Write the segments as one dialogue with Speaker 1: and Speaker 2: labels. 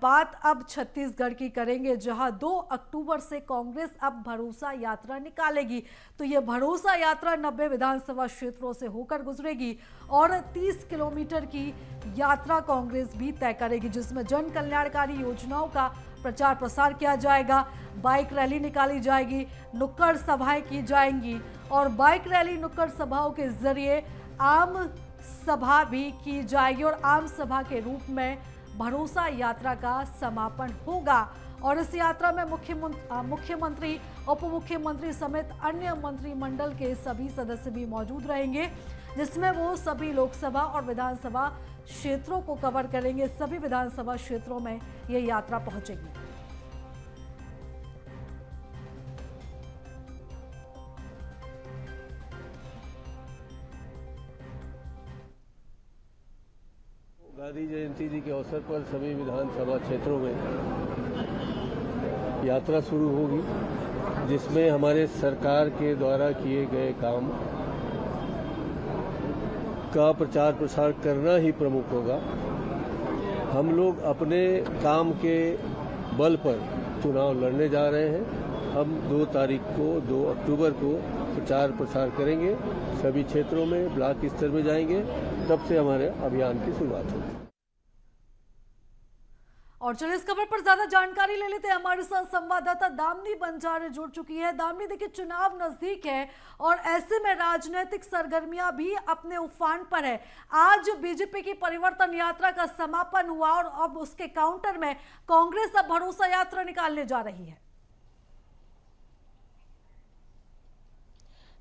Speaker 1: बात अब छत्तीसगढ़ की करेंगे, जहां 2 अक्टूबर से कांग्रेस अब भरोसा यात्रा निकालेगी। तो ये भरोसा यात्रा 90 विधानसभा क्षेत्रों से होकर गुजरेगी और 30 किलोमीटर की यात्रा कांग्रेस भी तय करेगी, जिसमें जन कल्याणकारी योजनाओं का प्रचार प्रसार किया जाएगा। बाइक रैली निकाली जाएगी, नुक्कड़ सभाएं की जाएंगी और बाइक रैली नुक्कड़ सभाओं के जरिए आम सभा भी की जाएगी और आम सभा के रूप में भरोसा यात्रा का समापन होगा। और इस यात्रा में मुख्यमंत्री, उप मुख्यमंत्री समेत अन्य मंत्रिमंडल के सभी सदस्य भी मौजूद रहेंगे, जिसमें वो सभी लोकसभा और विधानसभा क्षेत्रों को कवर करेंगे। सभी विधानसभा क्षेत्रों में ये यात्रा पहुंचेगी।
Speaker 2: गांधी जयंती जी के अवसर पर सभी विधानसभा क्षेत्रों में यात्रा शुरू होगी, जिसमें हमारे सरकार के द्वारा किए गए काम का प्रचार प्रसार करना ही प्रमुख होगा। हम लोग अपने काम के बल पर चुनाव लड़ने जा रहे हैं। हम 2 तारीख को 2 अक्टूबर को प्रचार प्रसार करेंगे, सभी क्षेत्रों में ब्लॉक स्तर में जाएंगे, तब से हमारे अभियान की शुरुआत होगी।
Speaker 1: और चलिए इस खबर पर ज्यादा जानकारी ले लेते हैं। हमारे साथ संवाददाता दामिनी बंजारे जुड़ चुकी है। दामिनी, देखिए चुनाव नजदीक है और ऐसे में राजनीतिक सरगर्मियां भी अपने उफान पर है। आज बीजेपी की परिवर्तन यात्रा का समापन हुआ और अब उसके काउंटर में कांग्रेस अब भरोसा यात्रा निकालने जा रही है।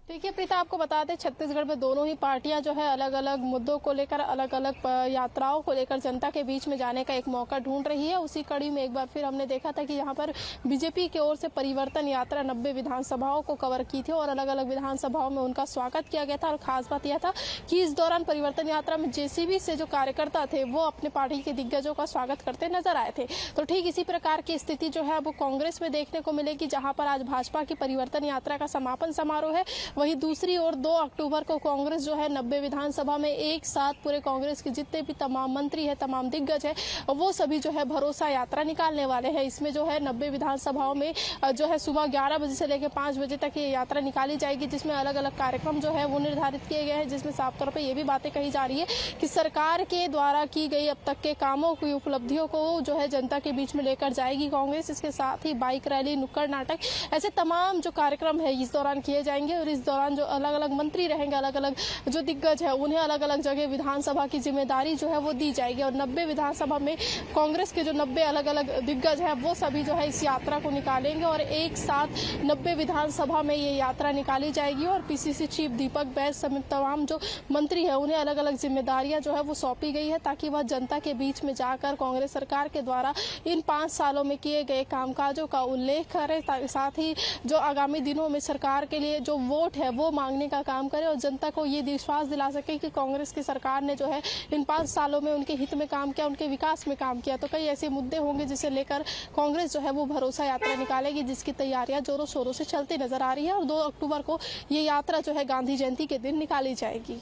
Speaker 3: देखिए प्रीता, आपको बता दें छत्तीसगढ़ में दोनों ही पार्टियां जो है अलग अलग मुद्दों को लेकर, अलग अलग यात्राओं को लेकर जनता के बीच में जाने का एक मौका ढूंढ रही है। उसी कड़ी में एक बार फिर हमने देखा था कि यहाँ पर बीजेपी की ओर से परिवर्तन यात्रा 90 विधानसभाओं को कवर की थी और अलग अलग विधानसभाओं में उनका स्वागत किया गया था। और खास बात यह था कि इस दौरान परिवर्तन यात्रा में जेसीबी से जो कार्यकर्ता थे वो अपने पार्टी के दिग्गजों का स्वागत करते नजर आए थे। तो ठीक इसी प्रकार की स्थिति जो है वो कांग्रेस में देखने को मिलेगी, जहां पर आज भाजपा की परिवर्तन यात्रा का समापन समारोह है। वहीं दूसरी ओर 2 अक्टूबर को कांग्रेस जो है 90 विधानसभा में एक साथ पूरे कांग्रेस के जितने भी तमाम मंत्री है, तमाम दिग्गज है, वो सभी जो है भरोसा यात्रा निकालने वाले हैं। इसमें जो है 90 विधानसभाओं में जो है सुबह 11 बजे से लेकर 5 बजे तक ये यात्रा निकाली जाएगी, जिसमें अलग अलग कार्यक्रम जो है वो निर्धारित किए गए हैं, जिसमें साफ तौर पर ये भी बातें कही जा रही है कि सरकार के द्वारा की गई अब तक के कामों की उपलब्धियों को जो है जनता के बीच में लेकर जाएगी कांग्रेस। इसके साथ ही बाइक रैली, नुक्कड़ नाटक, ऐसे तमाम जो कार्यक्रम है इस दौरान किए जाएंगे। और इस दौरान जो अलग अलग मंत्री रहेंगे, अलग अलग जो दिग्गज है, उन्हें अलग अलग जगह विधानसभा की जिम्मेदारी जो है वो दी जाएगी। और 90 विधानसभा में कांग्रेस के जो 90 अलग अलग दिग्गज है वो सभी जो है इस यात्रा को निकालेंगे और एक साथ 90 विधानसभा में ये यात्रा निकाली जाएगी। और पीसीसी चीफ दीपक बैज समेत तमाम जो मंत्री है उन्हें अलग अलग जिम्मेदारियां जो है वो सौंपी गई है, ताकि वह जनता के बीच में जाकर कांग्रेस सरकार के द्वारा इन 5 सालों में किए गए कामकाजों का उल्लेख करें, साथ ही जो आगामी दिनों में सरकार के लिए जो वोट है वो मांगने का काम करे और जनता को ये विश्वास दिला सके कि कांग्रेस की सरकार ने जो है इन 5 सालों में उनके हित में काम किया, उनके विकास में काम किया। तो कई ऐसे मुद्दे होंगे जिसे लेकर कांग्रेस जो है वो भरोसा यात्रा निकालेगी, जिसकी तैयारियां जोरों शोरों से चलती नजर आ रही है। और 2 अक्टूबर को ये यात्रा जो है गांधी जयंती के दिन निकाली जाएगी।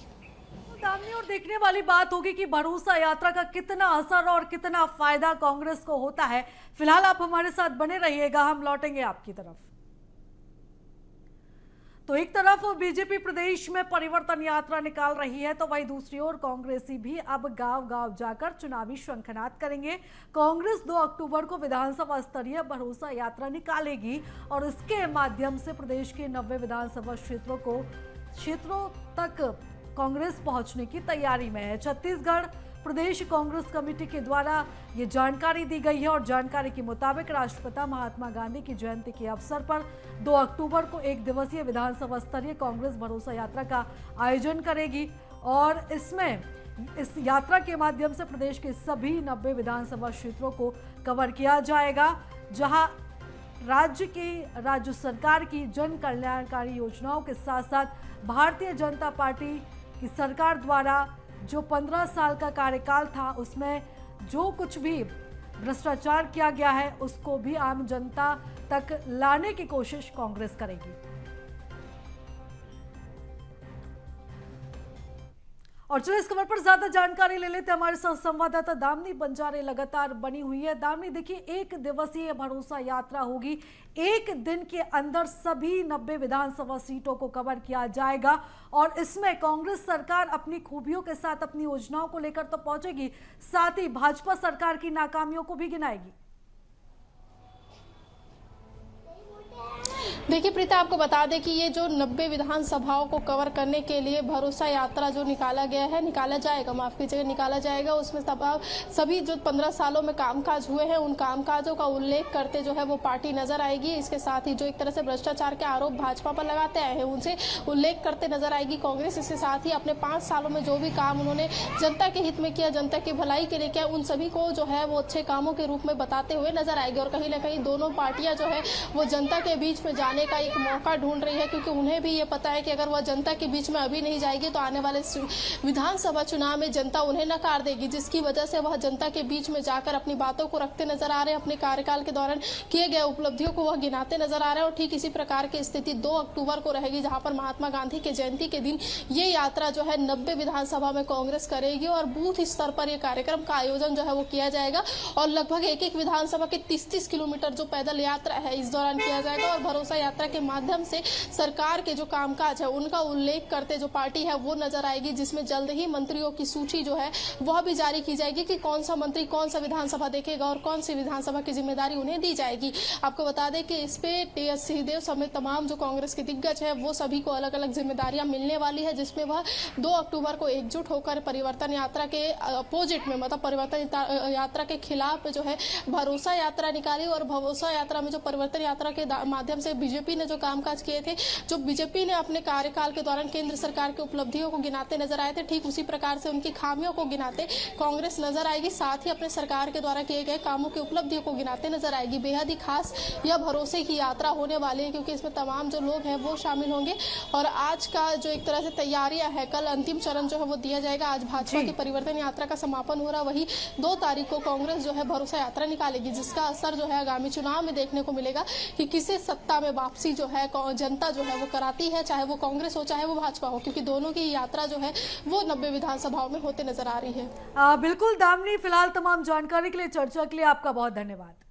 Speaker 1: और देखने वाली बात होगी कि भरोसा यात्रा का कितना असर और कितना फायदा कांग्रेस को होता है। फिलहाल आप हमारे साथ बने रहिएगा, हम लौटेंगे आपकी तरफ। तो एक तरफ बीजेपी प्रदेश में परिवर्तन यात्रा निकाल रही है, तो वहीं दूसरी ओर कांग्रेसी भी अब गांव-गांव जाकर चुनावी शंखनाद करेंगे। कांग्रेस 2 अक्टूबर को विधानसभा स्तरीय भरोसा यात्रा निकालेगी और इसके माध्यम से प्रदेश के 90 विधानसभा क्षेत्रों तक कांग्रेस पहुंचने की तैयारी में है। छत्तीसगढ़ प्रदेश कांग्रेस कमेटी के द्वारा ये जानकारी दी गई है और जानकारी के मुताबिक राष्ट्रपिता महात्मा गांधी की जयंती के अवसर पर 2 अक्टूबर को 1 दिवसीय विधानसभा स्तरीय कांग्रेस भरोसा यात्रा का आयोजन करेगी और इस यात्रा के माध्यम से प्रदेश के सभी 90 विधानसभा क्षेत्रों को कवर किया जाएगा, जहां राज्य सरकार की जन कल्याणकारी योजनाओं के साथ साथ भारतीय जनता पार्टी की सरकार द्वारा जो 15 साल का कार्यकाल था उसमें जो कुछ भी भ्रष्टाचार किया गया है उसको भी आम जनता तक लाने की कोशिश कांग्रेस करेगी। और चलो इस खबर पर ज्यादा जानकारी ले लेते हैं। हमारे साथ संवाददाता दामिनी बंजारे लगातार बनी हुई है। दामिनी, देखिए, एक दिवसीय भरोसा यात्रा होगी। एक दिन के अंदर सभी 90 विधानसभा सीटों को कवर किया जाएगा और इसमें कांग्रेस सरकार अपनी खूबियों के साथ अपनी योजनाओं को लेकर तो पहुंचेगी, साथ ही भाजपा सरकार की नाकामियों को भी गिनाएगी।
Speaker 3: देखिए प्रीता, आपको बता दें कि ये जो 90 विधानसभाओं को कवर करने के लिए भरोसा यात्रा जो निकाला जाएगा, उसमें सभी जो 15 सालों में कामकाज हुए हैं उन कामकाजों का उल्लेख करते जो है वो पार्टी नजर आएगी। इसके साथ ही जो एक तरह से भ्रष्टाचार के आरोप भाजपा पर लगाते आए हैं उनसे उल्लेख करते नजर आएगी कांग्रेस। इसके साथ ही अपने 5 सालों में जो भी काम उन्होंने जनता के हित में किया, जनता की भलाई के लिए किया, उन सभी को जो है वो अच्छे कामों के रूप में बताते हुए नजर आएगी। और कहीं ना कहीं दोनों पार्टियां जो है वो जनता के बीच में जाने का एक मौका ढूंढ रही है, क्योंकि उन्हें भी ये पता है कि अगर वह जनता के बीच में अभी नहीं जाएगी तो आने वाले विधानसभा चुनाव में जनता उन्हें नकार देगी, जिसकी वजह से वह जनता के बीच में जाकर अपनी बातों को रखते नजर आ रहे हैं। अपने कार्यकाल के दौरान किए गए उपलब्धियों को वह गिनाते नजर आ रहे हैं। और ठीक इसी प्रकार की स्थिति 2 अक्टूबर को रहेगी, जहां पर महात्मा गांधी के जयंती के दिन ये यात्रा जो है 90 विधानसभा में कांग्रेस करेगी और बूथ स्तर पर यह कार्यक्रम का आयोजन जो है वो किया जाएगा। और लगभग एक विधानसभा के 30-30 किलोमीटर जो पैदल यात्रा है इस दौरान किया जाएगा। और भरोसा यात्रा के माध्यम से सरकार के जो कामकाज है उनका उल्लेख करते जो पार्टी है वो नजर आएगी, जिसमें जल्द ही मंत्रियों की सूची जो है वह भी जारी की जाएगी कि कौन सा मंत्री कौन सा विधानसभा देखेगा और कौन सी विधानसभा की जिम्मेदारी उन्हें दी जाएगी। आपको बता दें कि इस पे टीएस सिंहदेव समेत तमाम जो कांग्रेस के दिग्गज है वो सभी को अलग अलग जिम्मेदारियां मिलने वाली है, जिसमें वह 2 अक्टूबर को एकजुट होकर परिवर्तन यात्रा के अपोजिट में, मतलब परिवर्तन यात्रा के खिलाफ जो है भरोसा यात्रा निकाली। और भरोसा यात्रा में जो परिवर्तन यात्रा के माध्यम से बीजेपी ने जो कामकाज किए थे, जो बीजेपी ने अपने कार्यकाल के दौरान केंद्र सरकार की उपलब्धियों को गिनाते नजर आए थे, ठीक उसी प्रकार से उनकी खामियों को गिनाते कांग्रेस नजर आएगी। साथ ही अपने सरकार के द्वारा किए गए कामों की उपलब्धियों को गिनाते नजर आएगी। बेहद ही खास यह भरोसे की यात्रा होने वाली है, क्योंकि इसमें तमाम जो लोग हैं वो शामिल होंगे। और आज का जो एक तरह से तैयारियां है, कल अंतिम चरण जो है वो दिया जाएगा। आज भाजपा की परिवर्तन यात्रा का समापन हो रहा, वही 2 तारीख को कांग्रेस जो है भरोसा यात्रा निकालेगी, जिसका असर जो है आगामी चुनाव में देखने को मिलेगा कि किसे सत्ता में वापसी जो है जनता जो है वो कराती है, चाहे वो कांग्रेस हो चाहे वो भाजपा हो, क्योंकि दोनों की यात्रा जो है वो 90 विधानसभाओं में होते नजर आ रही है।
Speaker 1: बिल्कुल दामिनी, फिलहाल तमाम जानकारी के लिए, चर्चा के लिए आपका बहुत धन्यवाद।